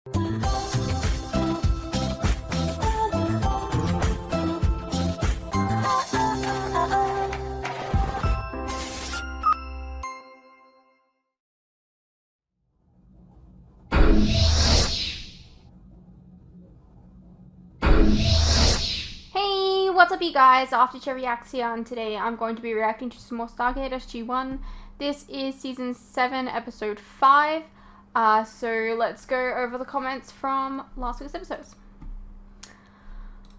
What's up, you guys? Aftershare Reacts here, and today I'm going to be reacting to some more Stargate SG-1. This is Season 7, Episode 5. So let's go over the comments from last week's episodes.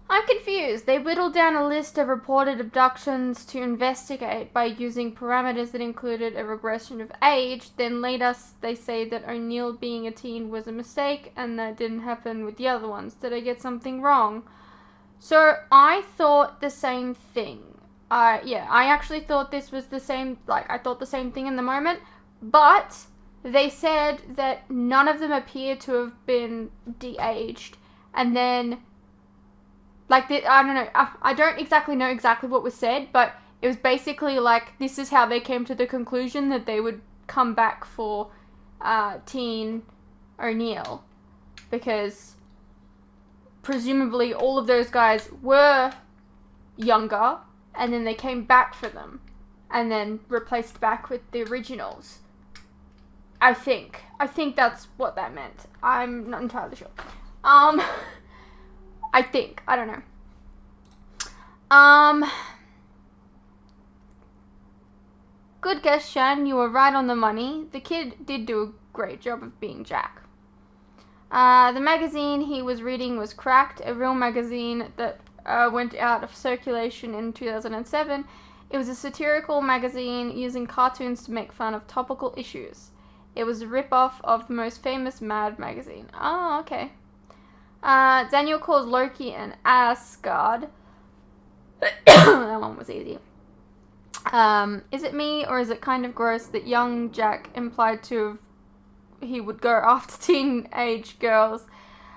I'm confused. They whittled down a list of reported abductions to investigate by using parameters that included a regression of age. Then later they say that O'Neill being a teen was a mistake and that didn't happen with the other ones. Did I get something wrong? So I thought the same thing. Yeah, I actually thought this was the same, I thought the same thing in the moment, but they said that none of them appear to have been de-aged, and then, I don't know, I don't exactly know what was said, but it was basically like, this is how they came to the conclusion that they would come back for, teen O'Neill, because presumably all of those guys were younger, and then they came back for them, and then replaced back with the originals. I think that's what that meant. I'm not entirely sure. I think. I don't know. Good guess, Shan. You were right on the money. The kid did do a great job of being Jack. The magazine he was reading was Cracked, a real magazine that went out of circulation in 2007. It was a satirical magazine using cartoons to make fun of topical issues. It was a rip-off of the most famous Mad magazine. Oh, okay. Daniel calls Loki an Asgard. That one was easy. Is it me, or is it kind of gross that young Jack implied to have he would go after teenage girls?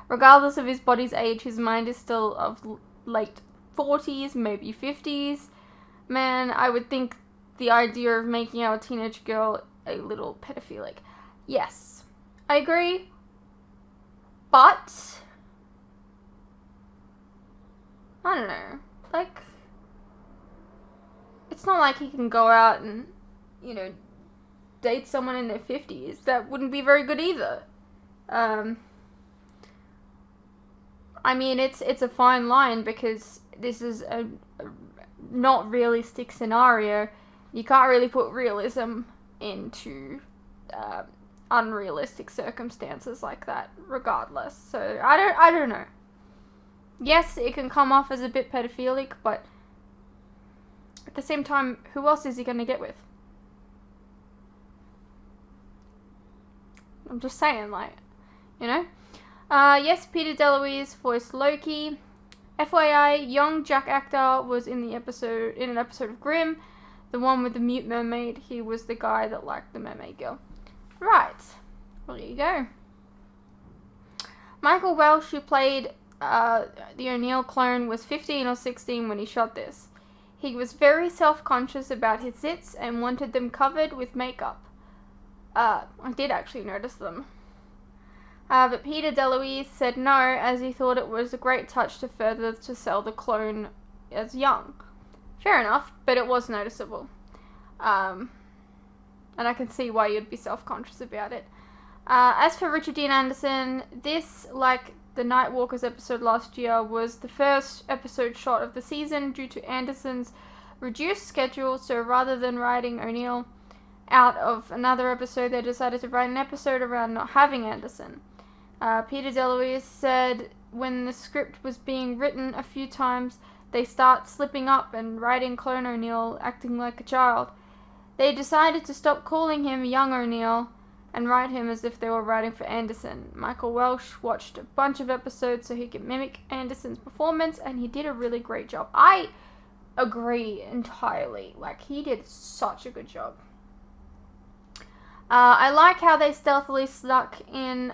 Regardless of his body's age, his mind is still of late 40s, maybe 50s. Man, I would think the idea of making out a teenage girl a little pedophilic. Yes, I agree. But I don't know. It's not like he can go out and, date someone in their 50s. That wouldn't be very good either. I mean, it's a fine line, because this is a not realistic scenario. You can't really put realism into unrealistic circumstances like that, regardless. So I don't know. Yes, it can come off as a bit pedophilic, but at the same time, who else is he going to get with? I'm just saying, yes, Peter DeLuise voiced Loki. FYI, young Jack actor was in an episode of Grimm, the one with the mute mermaid. He was the guy that liked the mermaid girl. Right. Well, there you go. Michael Welsh, who played the O'Neill clone, was 15 or 16 when he shot this. He was very self-conscious about his zits and wanted them covered with makeup. I did actually notice them. But Peter DeLuise said no, as he thought it was a great touch to further to sell the clone as young. Fair enough, but it was noticeable. And I can see why you'd be self-conscious about it. As for Richard Dean Anderson, this, like the Nightwalkers episode last year, was the first episode shot of the season due to Anderson's reduced schedule, so rather than writing O'Neill out of another episode, they decided to write an episode around not having Anderson. Peter DeLuise said when the script was being written a few times, they start slipping up and writing Clone O'Neill acting like a child. They decided to stop calling him Young O'Neill and write him as if they were writing for Anderson. Michael Welsh watched a bunch of episodes so he could mimic Anderson's performance, and he did a really great job. I agree entirely. He did such a good job. I like how they stealthily snuck in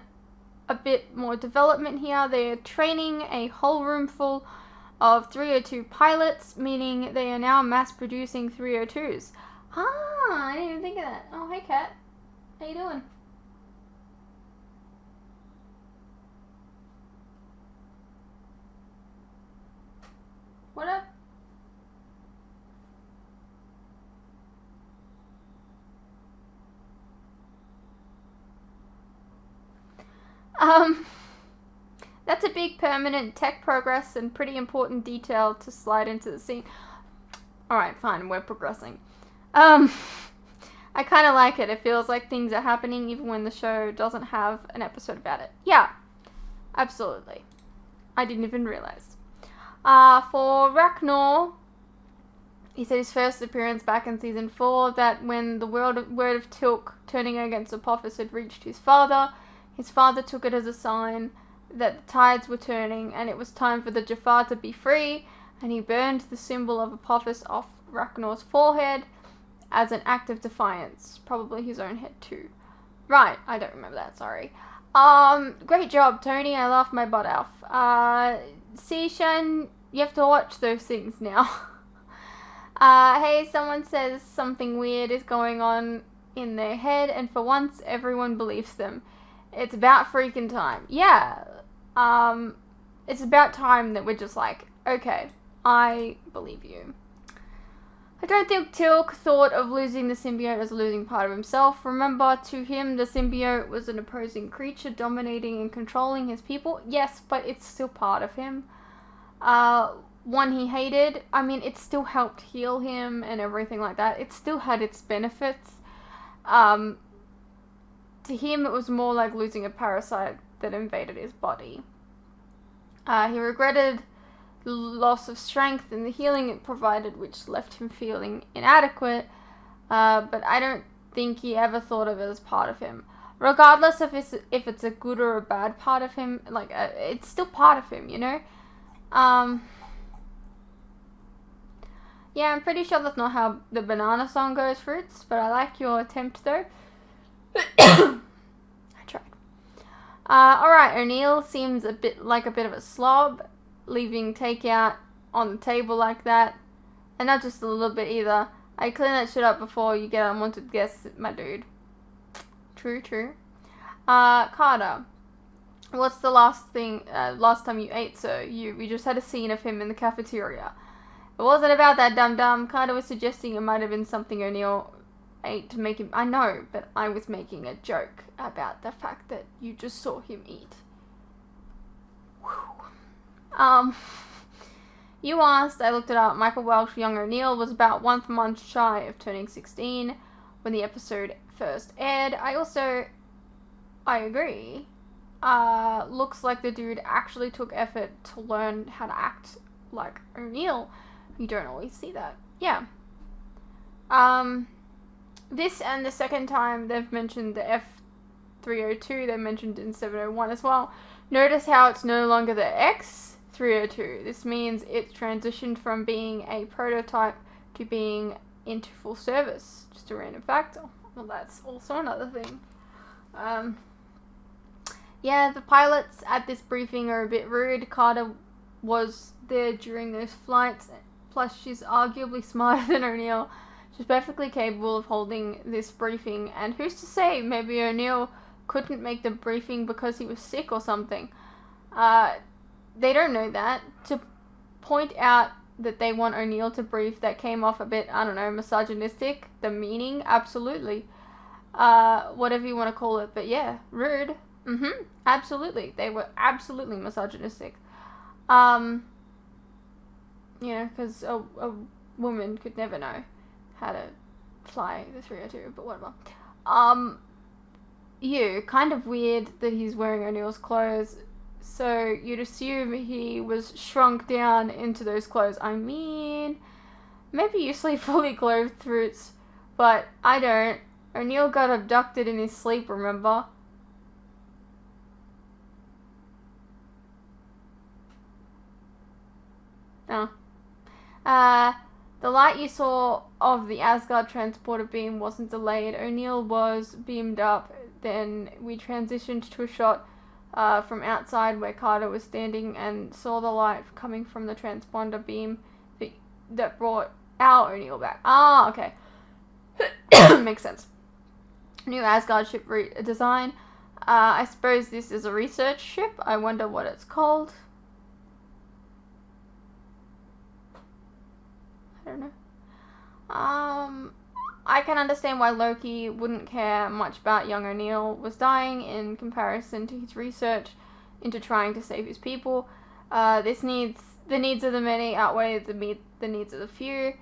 a bit more development here. They are training a whole room full of 302 pilots, meaning they are now mass producing 302s. I didn't even think of that. Oh, hey Kat. How you doing? That's a big permanent tech progress and pretty important detail to slide into the scene. Alright, fine, we're progressing. I kind of like it. It feels like things are happening even when the show doesn't have an episode about it. Yeah, absolutely. I didn't even realize. For Ragnar, he said his first appearance back in season 4, that when the word of Tilk turning against Apophis had reached his father took it as a sign that the tides were turning and it was time for the Jafar to be free, and he burned the symbol of Apophis off Ragnar's forehead as an act of defiance. Probably his own head too. Right, I don't remember that, sorry. Great job, Tony. I laughed my butt off. See, Shan, you have to watch those things now. Hey, someone says something weird is going on in their head, and for once, everyone believes them. It's about freaking time. Yeah. It's about time that we're just like, okay, I believe you. I don't think Tilk thought of losing the symbiote as losing part of himself. Remember, to him, the symbiote was an opposing creature dominating and controlling his people. Yes, but it's still part of him. One he hated. I mean, it still helped heal him and everything like that. It still had its benefits. To him, it was more like losing a parasite that invaded his body. He regretted loss of strength and the healing it provided, which left him feeling inadequate, but I don't think he ever thought of it as part of him. Regardless if it's a good or a bad part of him, like, it's still part of him, you know? Yeah, I'm pretty sure that's not how the banana song goes, Fritz, but I like your attempt, though. I tried. Alright, O'Neill seems a bit of a slob, leaving takeout on the table like that. And not just a little bit either. I clean that shit up before you get unwanted guests, my dude. True. Carter. What's the last time you ate, sir? We just had a scene of him in the cafeteria. It wasn't about that dum-dum. Carter was suggesting it might have been something O'Neill ate to make him... I know, but I was making a joke about the fact that you just saw him eat. Whew. You asked, I looked it up. Michael Welch, young O'Neill, was about 1 month shy of turning 16 when the episode first aired. I agree. Looks like the dude actually took effort to learn how to act like O'Neill. You don't always see that. Yeah. This and the second time they've mentioned the F302, they mentioned in 701 as well. Notice how it's no longer the X302. This means it's transitioned from being a prototype to being into full service. Just a random fact. Well, that's also another thing. Yeah, the pilots at this briefing are a bit rude. Carter was there during those flights. Plus, she's arguably smarter than O'Neill. She's perfectly capable of holding this briefing. And who's to say maybe O'Neill couldn't make the briefing because he was sick or something. They don't know that. To point out that they want O'Neill to brief, that came off a bit, I don't know, misogynistic. The meaning, absolutely. Whatever you want to call it. But yeah, rude. Absolutely. They were absolutely misogynistic. You know, because a woman could never know how to fly the 302, but whatever. Kind of weird that he's wearing O'Neill's clothes, so you'd assume he was shrunk down into those clothes. I mean, maybe you sleep fully clothed, Fruits, but I don't. O'Neill got abducted in his sleep, remember? Oh. The light you saw of the Asgard transporter beam wasn't delayed. O'Neill was beamed up. Then we transitioned to a shot from outside where Carter was standing and saw the light coming from the transponder beam that brought our O'Neill back. Ah, okay. Makes sense. New Asgard ship design. I suppose this is a research ship. I wonder what it's called. I don't know. I can understand why Loki wouldn't care much about young O'Neill was dying in comparison to his research into trying to save his people. The needs of the many outweigh the needs of the few.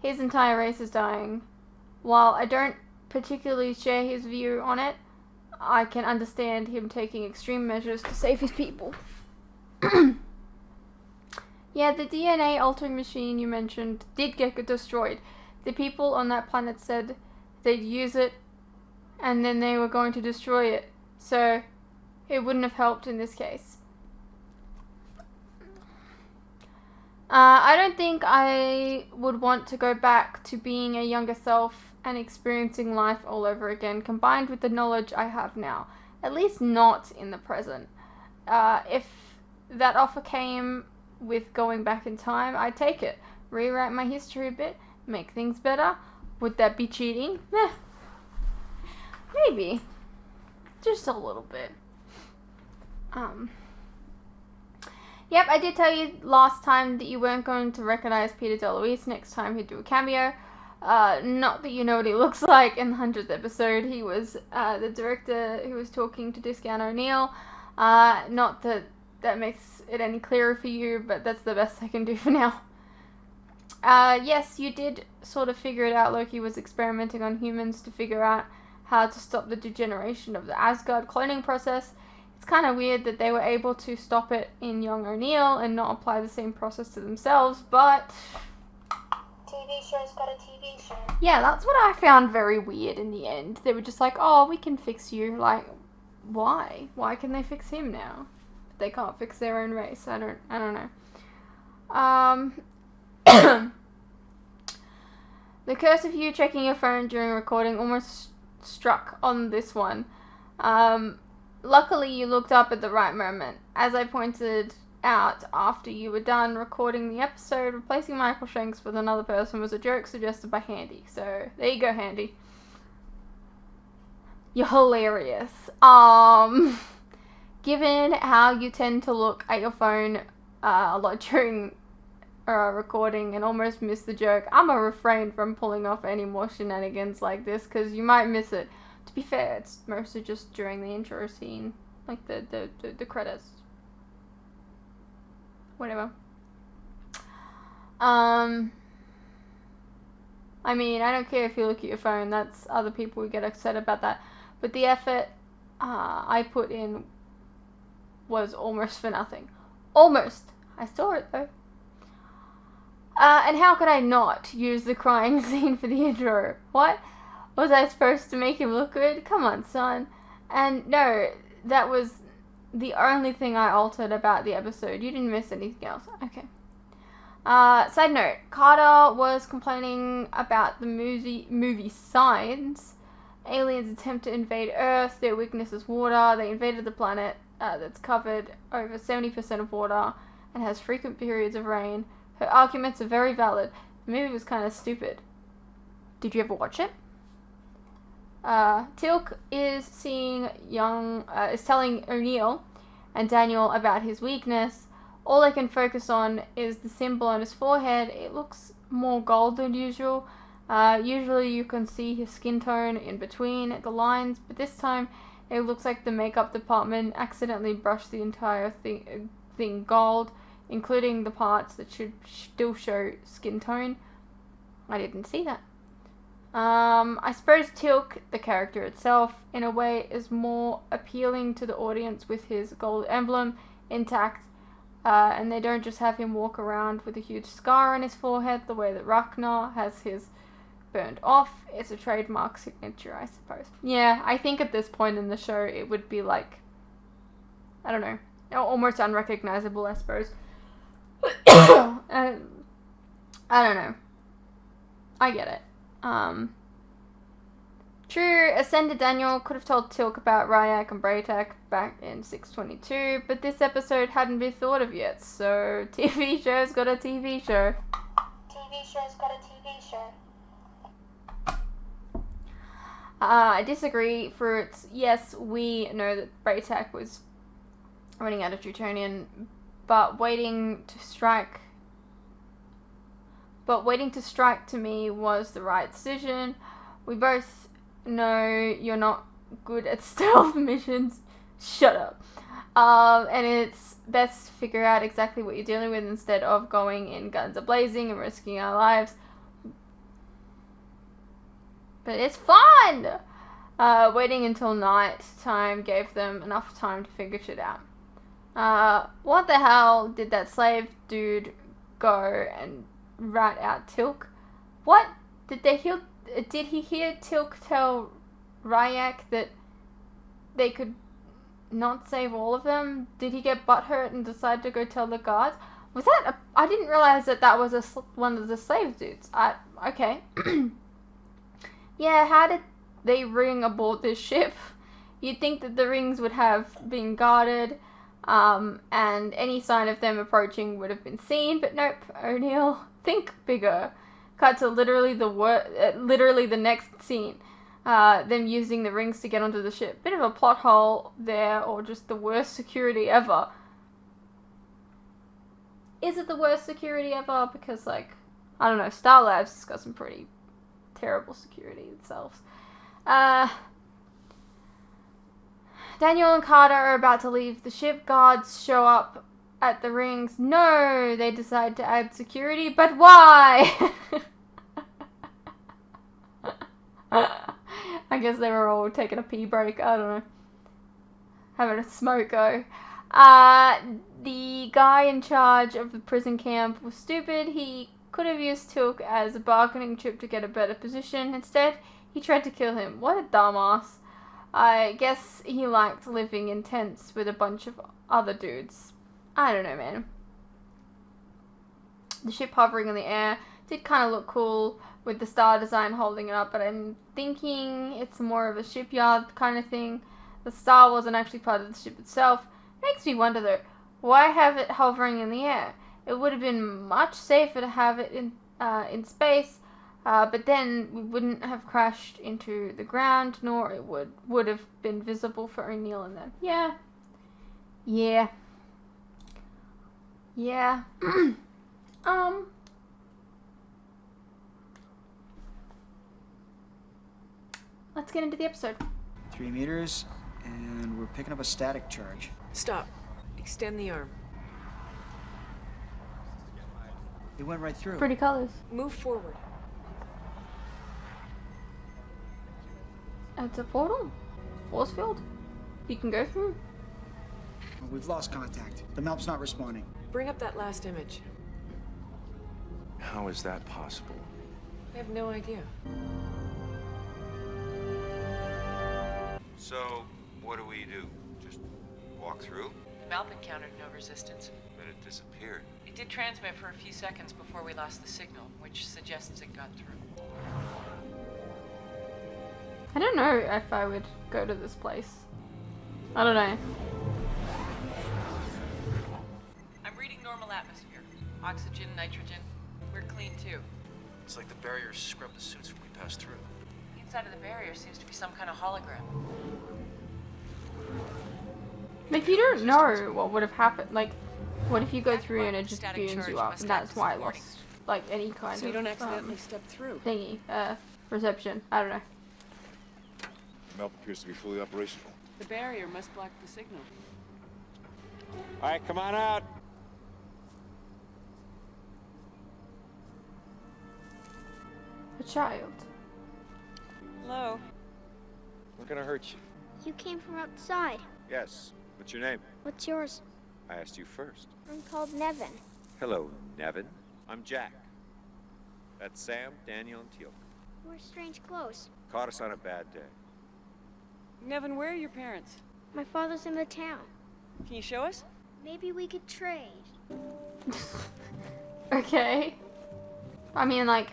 His entire race is dying. While I don't particularly share his view on it, I can understand him taking extreme measures to save his people. Yeah, the DNA altering machine you mentioned did get destroyed. The people on that planet said they'd use it and then they were going to destroy it. So it wouldn't have helped in this case. I don't think I would want to go back to being a younger self and experiencing life all over again, combined with the knowledge I have now. At least not in the present. If that offer came with going back in time, I'd take it. Rewrite my history a bit, make things better. Would that be cheating? Maybe. Just a little bit. Yep, I did tell you last time that you weren't going to recognize Peter DeLuise next time he'd do a cameo. Not that you know what he looks like in the 100th episode. He was the director who was talking to Discount O'Neill. Not that that makes it any clearer for you, but that's the best I can do for now. Yes, you did sort of figure it out. Loki was experimenting on humans to figure out how to stop the degeneration of the Asgard cloning process. It's kind of weird that they were able to stop it in young O'Neill and not apply the same process to themselves, but... TV show's got a TV show. Yeah, that's what I found very weird in the end. They were just like, oh, we can fix you. Like, why? Why can they fix him now? But they can't fix their own race. I don't know. The curse of you checking your phone during recording almost struck on this one. Luckily, you looked up at the right moment. As I pointed out after you were done recording the episode, replacing Michael Shanks with another person was a joke suggested by Handy. So, there you go, Handy. You're hilarious. Given how you tend to look at your phone a lot during recording and almost miss the joke, I'm gonna refrain from pulling off any more shenanigans like this because you might miss it. To be fair, it's mostly just during the intro scene, like the credits. Whatever. I mean, I don't care if you look at your phone, that's other people who get upset about that. But the effort I put in was almost for nothing. Almost. I saw it though. And how could I not use the crying scene for the intro? What? Was I supposed to make him look good? Come on, son. And no, that was the only thing I altered about the episode. You didn't miss anything else. Okay. Side note, Carter was complaining about the movie Signs. Aliens attempt to invade Earth. Their weakness is water. They invaded the planet that's covered over 70% of water and has frequent periods of rain. Her arguments are very valid. The movie was kind of stupid. Did you ever watch it? Teal'c is telling O'Neill and Daniel about his weakness. All they can focus on is the symbol on his forehead. It looks more gold than usual. Usually you can see his skin tone in between the lines, but this time it looks like the makeup department accidentally brushed the entire thing gold, including the parts that should still show skin tone. I didn't see that. I suppose Teal'c, the character itself, in a way is more appealing to the audience with his gold emblem intact, and they don't just have him walk around with a huge scar on his forehead the way that Ragnar has his burned off. It's a trademark signature, I suppose. Yeah, I think at this point in the show it would be like, I don't know, almost unrecognizable, I suppose. I don't know. I get it. True, Ascended Daniel could have told Teal'c about Ryak and Braytak back in 622, but this episode hadn't been thought of yet, so TV show's got a TV show. TV show's got a TV show. I disagree, Fruits. Yes, we know that Braytak was running out of Drutonian, but waiting to strike to me was the right decision. We both know you're not good at stealth missions. Shut up. And it's best to figure out exactly what you're dealing with instead of going in guns a-blazing and risking our lives. But it's fun! Waiting until night time gave them enough time to figure shit out. What the hell did that slave dude go and rat out Tilk? What? Did he hear Tilk tell Ryak that they could not save all of them? Did he get butthurt and decide to go tell the guards? Was that I didn't realize that was one of the slave dudes. Okay. Yeah, how did they ring aboard this ship? You'd think that the rings would have been guarded, and any sign of them approaching would have been seen, but nope. O'Neill, think bigger. Cut to literally the next scene. Them using the rings to get onto the ship. Bit of a plot hole there, or just the worst security ever. Is it the worst security ever? Because, like, I don't know, Star Labs has got some pretty terrible security themselves. Daniel and Carter are about to leave the ship. Guards show up at the rings. No, they decide to add security, but why? I guess they were all taking a pee break. I don't know. Having a smoke-o. The guy in charge of the prison camp was stupid. He could have used Tilk as a bargaining chip to get a better position. Instead, he tried to kill him. What a dumbass. I guess he liked living in tents with a bunch of other dudes. I don't know, man. The ship hovering in the air did kind of look cool with the star design holding it up, but I'm thinking it's more of a shipyard kind of thing. The star wasn't actually part of the ship itself. Makes me wonder though, why have it hovering in the air? It would have been much safer to have it in space, but then we wouldn't have crashed into the ground, nor it would have been visible for O'Neill and them. Yeah. Let's get into the episode. 3 meters, and we're picking up a static charge. Stop. Extend the arm. It went right through. Pretty colors. Move forward. It's a portal. Force field. You can go through. We've lost contact. The map's not responding. Bring up that last image. How is that possible? I have no idea. So, what do we do? Just walk through? The map encountered no resistance. But it disappeared. It did transmit for a few seconds before we lost the signal, which suggests it got through. I don't know if I would go to this place. I don't know. I'm reading normal atmosphere. Oxygen, nitrogen. We're clean too. It's like the barriers scrubbed the suits when we passed through. Inside of the barrier seems to be some kind of hologram. Like, you don't know what would have happened. Like, what if you go through and it just Static burns charge you up, must and that's act why I as warning. lost, like, any kind So you of don't accidentally step through. thingy, reception. I don't know. The map appears to be fully operational. The barrier must block the signal. All right, come on out. A child. Hello. We're gonna hurt you. You came from outside. Yes. What's your name? What's yours? I asked you first. I'm called Nevin. Hello, Nevin. I'm Jack. That's Sam, Daniel, and Teal. We're strange clothes. Caught us on a bad day. Nevin, where are your parents? My father's in the town. Can you show us? Maybe we could trade. Okay. I mean, like,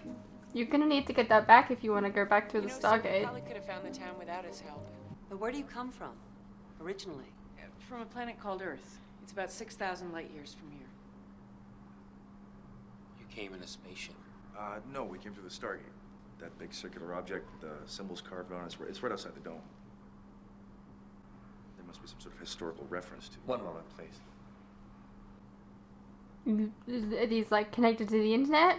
you're gonna need to get that back if you want to go back to the You know, sir, we Stargate. probably could have found the town without his help. But where do you come from, originally? From a planet called Earth. It's about 6,000 light years from here. You came in a spaceship. No, we came through the Stargate. That big circular object with the symbols carved on it, it's right outside the dome. There must be some sort of historical reference to it. One moment, please. Are these, like, connected to the internet?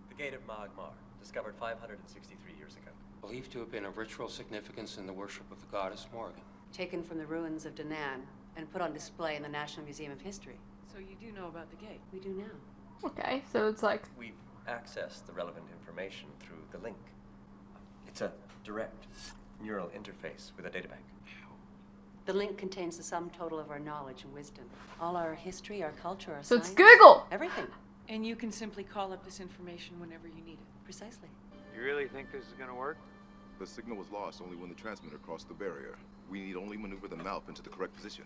The gate at Magmar. discovered 563 years ago. Believed to have been of ritual significance in the worship of the goddess Morgan. Taken from the ruins of Danan and put on display in the National Museum of History. So you do know about the gate? We do now. Okay, so it's like... We've accessed the relevant information through the link. It's a direct neural interface with a databank. The link contains the sum total of our knowledge and wisdom. All our history, our culture, our So science. it's Google! Everything. And you can simply call up this information whenever you need it. Precisely. You really think this is gonna work? The signal was lost only when the transmitter crossed the barrier. We need only maneuver the mouth into the correct position.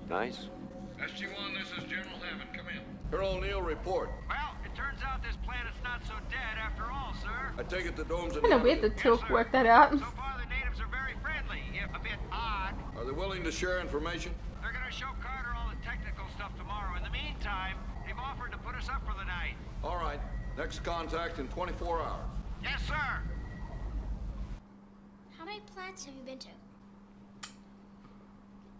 Nice. SG-1, this is General Hammond. Come in. Colonel O'Neill, report. Well, it turns out this planet's not so dead after all, sir. I take it the dome's Kind of weird that Tilk worked that out. So far, the natives are very friendly, if a bit odd. Are they willing to share information? They're gonna show Carter all the technical stuff tomorrow. In the meantime, they've offered to put us up for the night. All right. Next contact in 24 hours. Yes, sir. How many planets have you been to?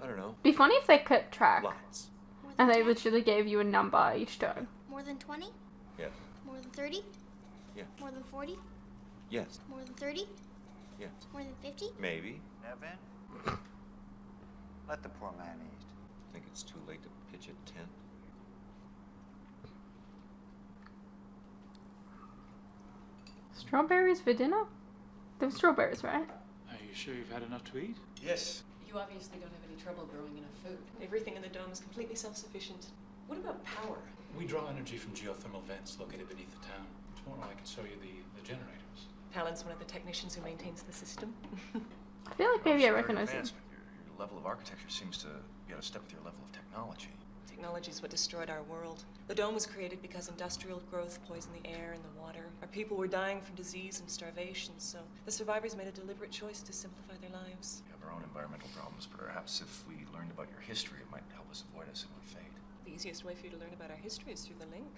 I don't know. Be funny if they kept track. Lots. More And than they 10? literally gave you a number each time. More than 20? Yes. More than 30? Yeah. More than 40? Yes. More than 30? Yes. More than 50? Maybe. Nevin? Let the poor man eat. Think it's too late to pitch a tent? Strawberries for dinner? There were strawberries, right? Are you sure you've had enough to eat? Yes. You obviously don't have any trouble growing enough food. Everything in the dome is completely self-sufficient. What about power? We draw energy from geothermal vents located beneath the town. Tomorrow I can show you the generators. Palin's one of the technicians who maintains the system. I feel like maybe I recognize him. Your level of architecture seems to be out of step with your level of technology. Technology is what destroyed our world. The dome was created because industrial growth poisoned the air and the water. Our people were dying from disease and starvation, so the survivors made a deliberate choice to simplify their lives. We have our own environmental problems, but perhaps if we learned about your history, it might help us avoid a similar fate. The easiest way for you to learn about our history is through the link.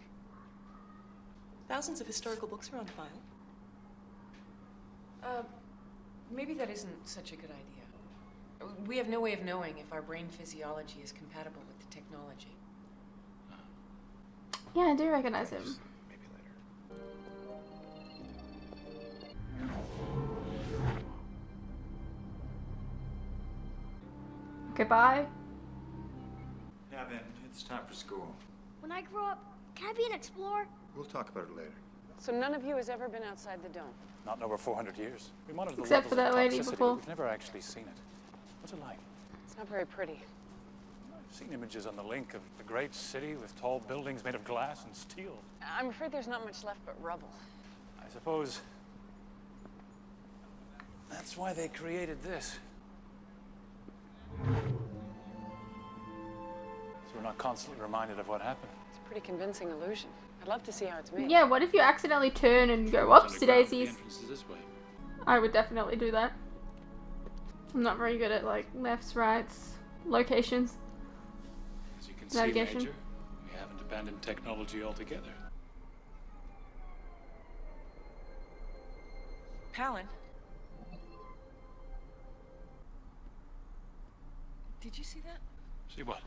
Thousands of historical books are on file. Maybe that isn't such a good idea. We have no way of knowing if our brain physiology is compatible with the technology. Yeah, I do recognize him. Maybe later. Goodbye. Nevin, it's time for school. When I grow up, can I be an explorer? We'll talk about it later. So none of you has ever been outside the dome? Not in over 400 years. We monitor the Except for levels that of lady toxicity, before. but we've never actually seen it. What's it like? It's not very pretty. I've seen images on the link of the great city with tall buildings made of glass and steel. I'm afraid there's not much left but rubble. I suppose that's why they created this. So we're not constantly reminded of what happened. It's a pretty convincing illusion. I'd love to see how it's made. Yeah, what if you accidentally turn and go, whoopsie The daisies? entrance is this way. I would definitely do that. I'm not very good at like lefts, rights, locations. As you can see, Navigation. Major, we haven't abandoned technology altogether. Palin? Did you see that? See what?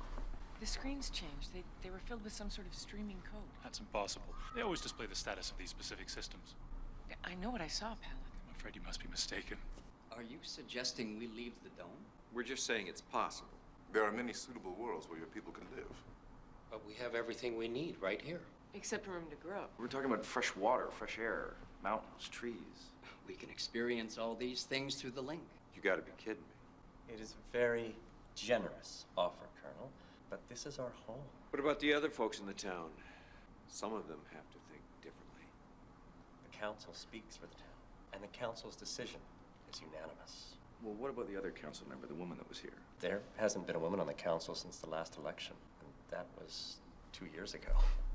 The screens changed. They were filled with some sort of streaming code. That's impossible. They always display the status of these specific systems. I know what I saw, Palin. I'm afraid you must be mistaken. Are you suggesting we leave the dome? We're just saying it's possible. There are many suitable worlds where your people can live. But we have everything we need right here. Except room to grow. We're talking about fresh water, fresh air, mountains, trees. We can experience all these things through the link. You gotta be kidding me. It is a very generous offer, Colonel, but this is our home. What about the other folks in the town? Some of them have to think differently. The council speaks for the town, and the council's decision is unanimous. Well, what about the other council member, the woman that was here? There hasn't been a woman on the council since the last election, and that was 2 years ago.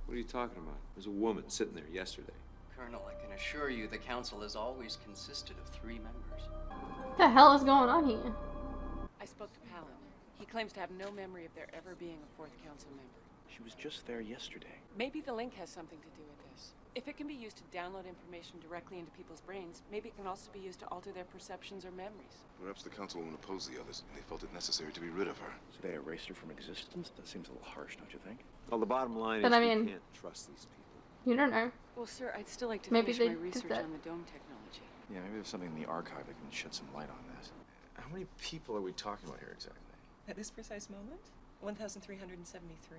What are you talking about? There's a woman sitting there yesterday. Colonel, I can assure you the council has always consisted of 3 members. What the hell is going on here? I spoke to Palin. He claims to have no memory of there ever being a 4th council member. She was just there yesterday. Maybe the link has something to do with this. If it can be used to download information directly into people's brains, maybe it can also be used to alter their perceptions or memories. Perhaps the councilwoman opposed the others, and they felt it necessary to be rid of her. So they erased her from existence? That seems a little harsh, don't you think? Well, the bottom line But is I we mean- can't trust these people. You don't know. Well, sir, I'd still like to Maybe finish they my did research that. on the dome technology. Yeah, maybe there's something in the archive that can shed some light on this. How many people are we talking about here exactly? At this precise moment, 1,373.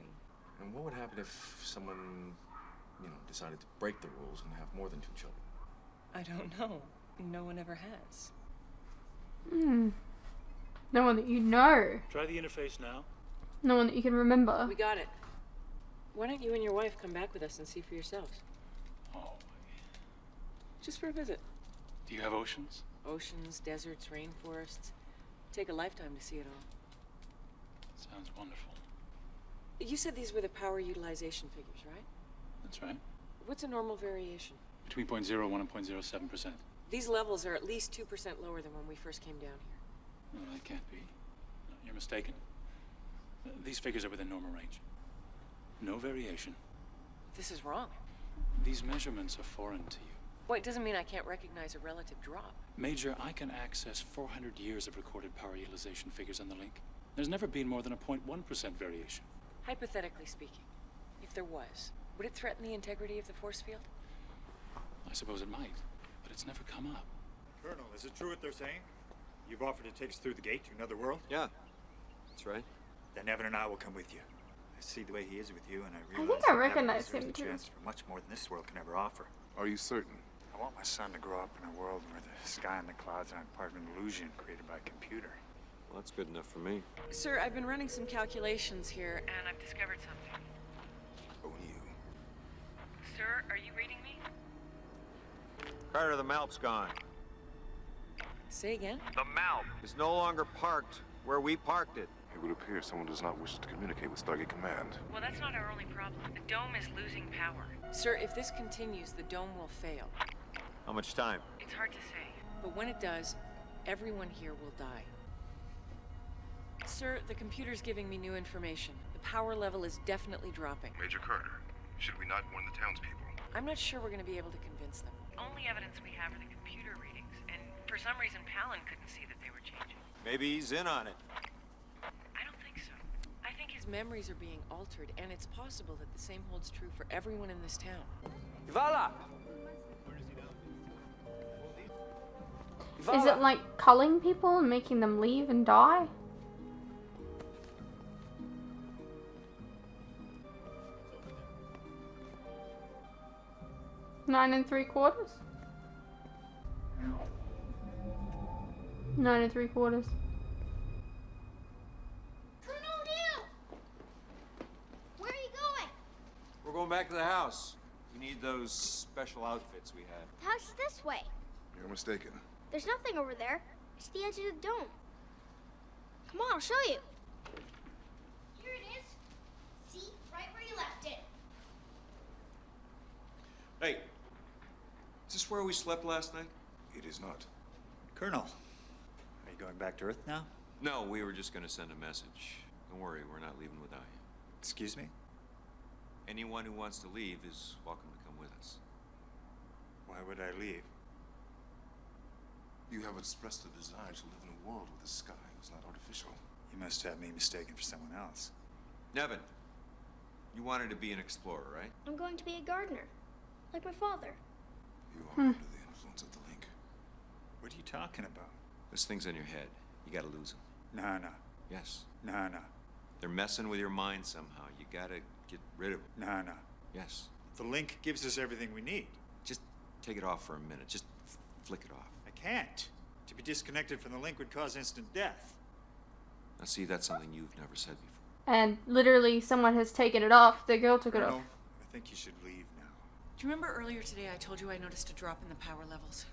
And what would happen if someone, decided to break the rules and have more than 2 children? I don't know. No one ever has. No one that you know. Try the interface now. No one that you can remember. We got it. Why don't you and your wife come back with us and see for yourselves? Oh. Just for a visit. Do you have oceans? Oceans, deserts, rainforests. Take a lifetime to see it all. Sounds wonderful. You said these were the power utilization figures, right? That's right. What's a normal variation? Between 0.01 and 0.07%. These levels are at least 2% lower than when we first came down here. No, that can't be. No, you're mistaken. These figures are within normal range. No variation. This is wrong. These measurements are foreign to you. Well, it doesn't mean I can't recognize a relative drop. Major, I can access 400 years of recorded power utilization figures on the link. There's never been more than a 0.1% variation. Hypothetically speaking, if there was, would it threaten the integrity of the force field? I suppose it might, but it's never come up. Colonel, is it true what they're saying? You've offered to take us through the gate to another world? Yeah, that's right. Then Evan and I will come with you. I see the way he is with you, and I I realize think I that recognize deserves him a too. chance for much more than this world can ever offer. Are you certain? I want my son to grow up in a world where the sky and the clouds aren't part of an illusion created by a computer. Well, that's good enough for me. Sir, I've been running some calculations here, and I've discovered something. Oh, you. Sir, are you reading me? Carter, the Malp's gone. Say again? The Malp is no longer parked where we parked it. It would appear someone does not wish to communicate with Stargate Command. Well, that's not our only problem. The dome is losing power. Sir, if this continues, the dome will fail. How much time? It's hard to say. But when it does, everyone here will die. Sir, the computer's giving me new information. The power level is definitely dropping. Major Carter, should we not warn the townspeople? I'm not sure we're going to be able to convince them. Only evidence we have are the computer readings, and for some reason Palin couldn't see that they were changing. Maybe he's in on it. I don't think so. I think his memories are being altered, and it's possible that the same holds true for everyone in this town. Vala! Is it like culling people and making them leave and die? Nine 3/4? 9 3/4. Colonel Neil! Where are you going? We're going back to the house. We need those special outfits we had. The house is this way. You're mistaken. There's nothing over there. It's the edge of the dome. Come on, I'll show you. Here it is. See? Right where you left it. Hey, is this where we slept last night? It is not. Colonel, are you going back to Earth now? No, we were just going to send a message. Don't worry, we're not leaving without you. Excuse me? Anyone who wants to leave is welcome to come with us. Why would I leave? You have expressed a desire to live in a world where the sky is not artificial. You must have me mistaken for someone else. Nevin, you wanted to be an explorer, right? I'm going to be a gardener, like my father. You are under the influence of the link. What are you talking about? Those things in your head, you gotta lose them. No. Yes. No. They're messing with your mind somehow. You gotta get rid of them. No. Yes. The link gives us everything we need. Just take it off for a minute. Just flick it off. I can't. To be disconnected from the link would cause instant death. Now see, that's something you've never said before. And literally someone has taken it off. The girl took it Colonel, off. I think you should leave now. Do you remember earlier today I told you I noticed a drop in the power levels?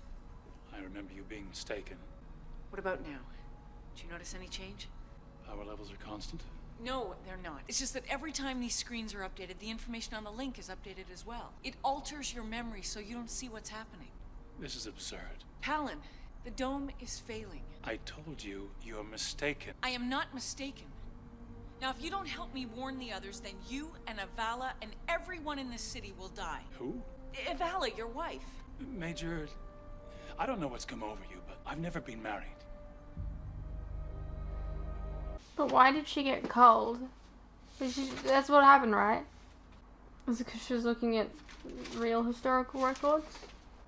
I remember you being mistaken. What about now? Did you notice any change? Power levels are constant. No, they're not. It's just that every time these screens are updated, the information on the link is updated as well. It alters your memory so you don't see what's happening. This is absurd. Palin, the dome is failing. I told you, you're mistaken. I am not mistaken. Now, if you don't help me warn the others, then you and Avala and everyone in this city will die. Who? Avala, your wife. Major, I don't know what's come over you, but I've never been married. But why did she get cold? That's what happened, right? Is it because she's looking at real historical records?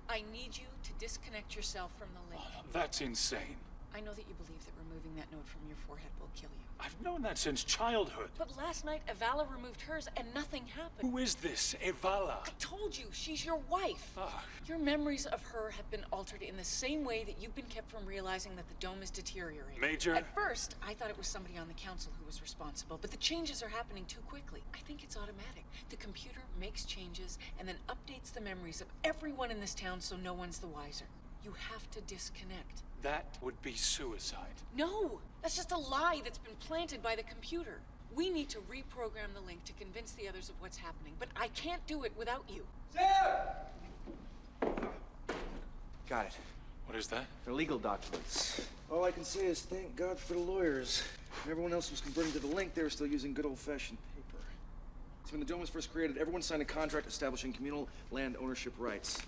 I need you to disconnect yourself from the link. That's insane. I know that you believe that removing that note from your forehead will kill you. I've known that since childhood. But last night, Evala removed hers and nothing happened. Who is this, Evala? I told you, she's your wife. Your memories of her have been altered in the same way that you've been kept from realizing that the dome is deteriorating. Major? At first, I thought it was somebody on the council who was responsible, but the changes are happening too quickly. I think it's automatic. The computer makes changes and then updates the memories of everyone in this town so no one's the wiser. You have to disconnect. That would be suicide. No! That's just a lie that's been planted by the computer. We need to reprogram the link to convince the others of what's happening, but I can't do it without you. Got it. What is that? They're legal documents. All I can say is thank God for the lawyers. When everyone else was converting to the link, they were still using good old-fashioned paper. So when the dome was first created, everyone signed a contract establishing communal land ownership rights.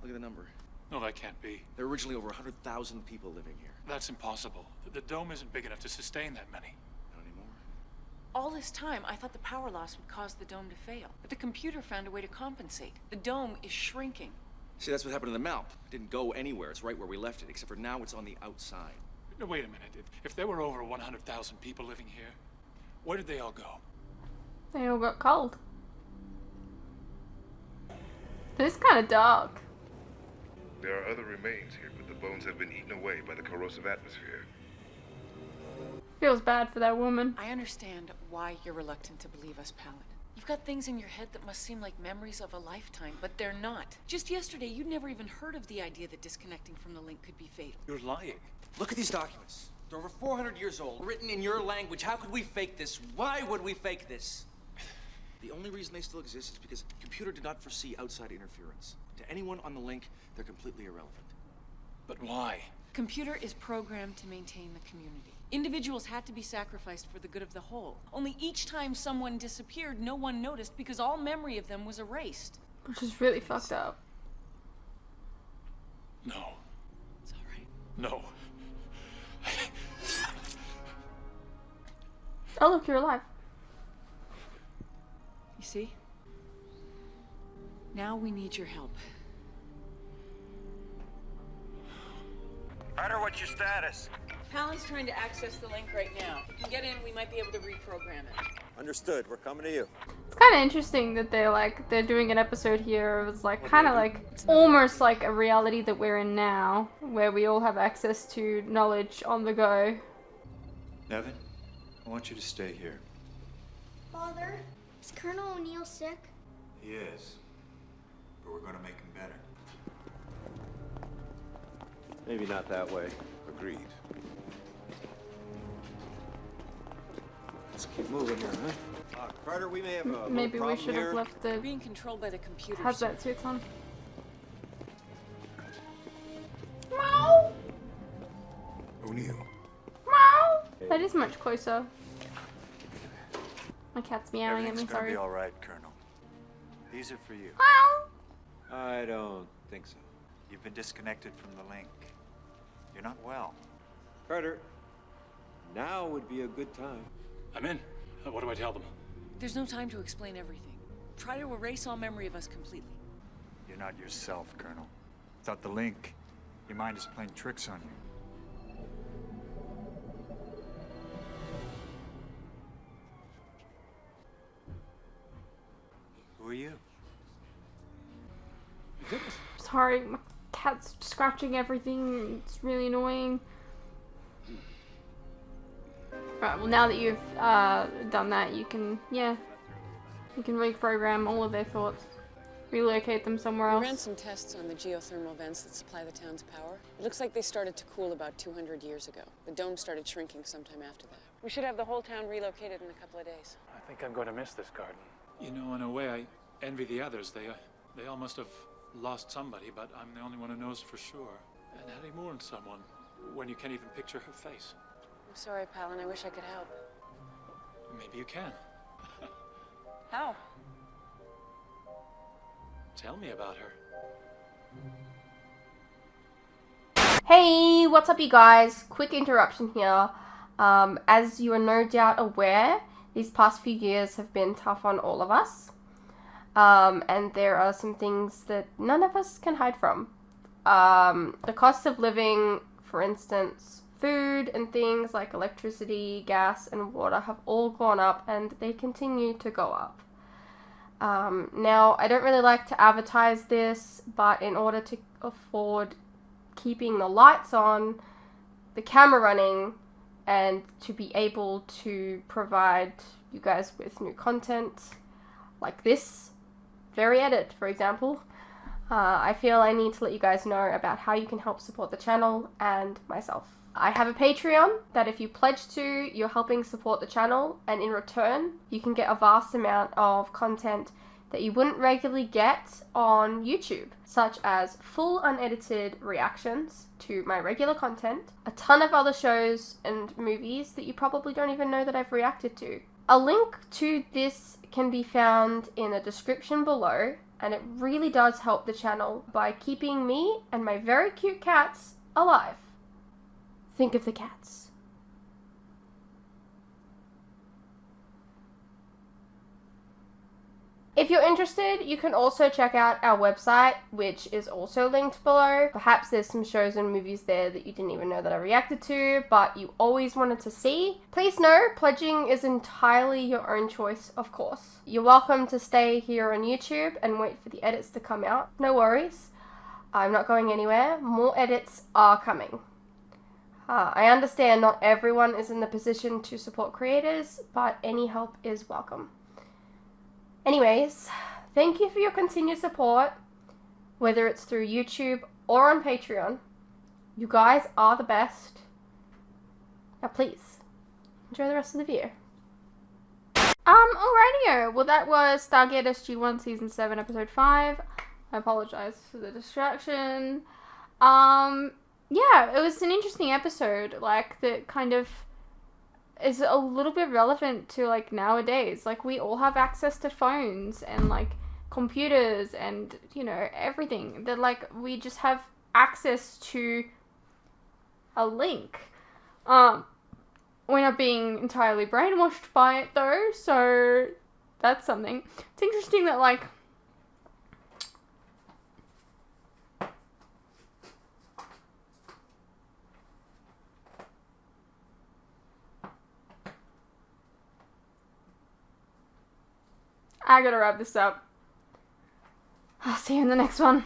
Look at the number. No, that can't be. There were originally over 100,000 people living here. That's impossible. The dome isn't big enough to sustain that many. Not anymore. All this time, I thought the power loss would cause the dome to fail, but the computer found a way to compensate. The dome is shrinking. See, that's what happened to the map. It didn't go anywhere. It's right where we left it, except for now it's on the outside. No, wait a minute. If there were over 100,000 people living here, where did they all go? They all got cold. This is kind of dark. There are other remains here, but the bones have been eaten away by the corrosive atmosphere. Feels bad for that woman. I understand why you're reluctant to believe us, Palin. You've got things in your head that must seem like memories of a lifetime, but they're not. Just yesterday, you'd never even heard of the idea that disconnecting from the link could be fatal. You're lying. Look at these documents. They're over 400 years old, written in your language. How could we fake this? Why would we fake this? The only reason they still exist is because the computer did not foresee outside interference. To anyone on the link, they're completely irrelevant. But why? Computer is programmed to maintain the community. Individuals had to be sacrificed for the good of the whole. Only each time someone disappeared, no one noticed because all memory of them was erased. Which is really fucked up. No. It's all right. No. Oh, look, you're alive. You see? Now we need your help. Ryder, what's your status? Palin's trying to access the link right now. If you can get in, we might be able to reprogram it. Understood. We're coming to you. It's kind of interesting that they're doing an episode here. It was like kind of like almost like a reality that we're in now, where we all have access to knowledge on the go. Nevin, I want you to stay here. Father, is Colonel O'Neill sick? He is. But we're gonna make him better. Maybe not that way. Agreed. Let's keep moving here, huh? Carter, we may have a Maybe we problem should have here. left the Being controlled by the computer. hazmat suits on. Meow. O'Neill. Meow. That is much closer. My cat's meowing at me. Everything's gonna Sorry. be all right, Colonel. These are for you. Meow. I don't think so. You've been disconnected from the link. You're not well. Carter, now would be a good time. I'm in. What do I tell them? There's no time to explain everything. Try to erase all memory of us completely. You're not yourself, Colonel. Without the link, your mind is playing tricks on you. Who are you? Sorry, my cat's scratching everything. It's really annoying. Right, well now that you've done that, you can reprogram all of their thoughts. Relocate them somewhere We else. ran some tests on the geothermal vents that supply the town's power. It looks like they started to cool about 200 years ago. The dome started shrinking sometime after that. We should have the whole town relocated in a couple of days. I think I'm going to miss this garden. You know, in a way, I envy the others. They all must have lost somebody, but I'm the only one who knows for sure. And how do you mourn someone when you can't even picture her face? I'm sorry, Palin. I wish I could help. Maybe you can. How? Tell me about her. Hey, what's up you guys? Quick interruption here. As you are no doubt aware, these past few years have been tough on all of us. And there are some things that none of us can hide from. The cost of living, for instance, food and things like electricity, gas, and water have all gone up, and they continue to go up. Now, I don't really like to advertise this, but in order to afford keeping the lights on, the camera running, and to be able to provide you guys with new content like this very edit, for example, I feel I need to let you guys know about how you can help support the channel and myself. I have a Patreon that if you pledge to, you're helping support the channel, and in return, you can get a vast amount of content that you wouldn't regularly get on YouTube, such as full unedited reactions to my regular content, a ton of other shows and movies that you probably don't even know that I've reacted to. A link to this can be found in the description below, and it really does help the channel by keeping me and my very cute cats alive. Think of the cats. If you're interested, you can also check out our website, which is also linked below. Perhaps there's some shows and movies there that you didn't even know that I reacted to, but you always wanted to see. Please know, pledging is entirely your own choice, of course. You're welcome to stay here on YouTube and wait for the edits to come out. No worries. I'm not going anywhere. More edits are coming. I understand not everyone is in the position to support creators, but any help is welcome. Anyways, thank you for your continued support, whether it's through YouTube or on Patreon. You guys are the best. Now please, enjoy the rest of the video. Alrighty, well that was Stargate SG-1 Season 7 Episode 5. I apologize for the distraction. Yeah, it was an interesting episode, like, that kind of is a little bit relevant to, like, nowadays. Like, we all have access to phones and, like, computers and, you know, everything. That, like, we just have access to a link. We're not being entirely brainwashed by it, though, so that's something. It's interesting that, like, I gotta wrap this up. I'll see you in the next one.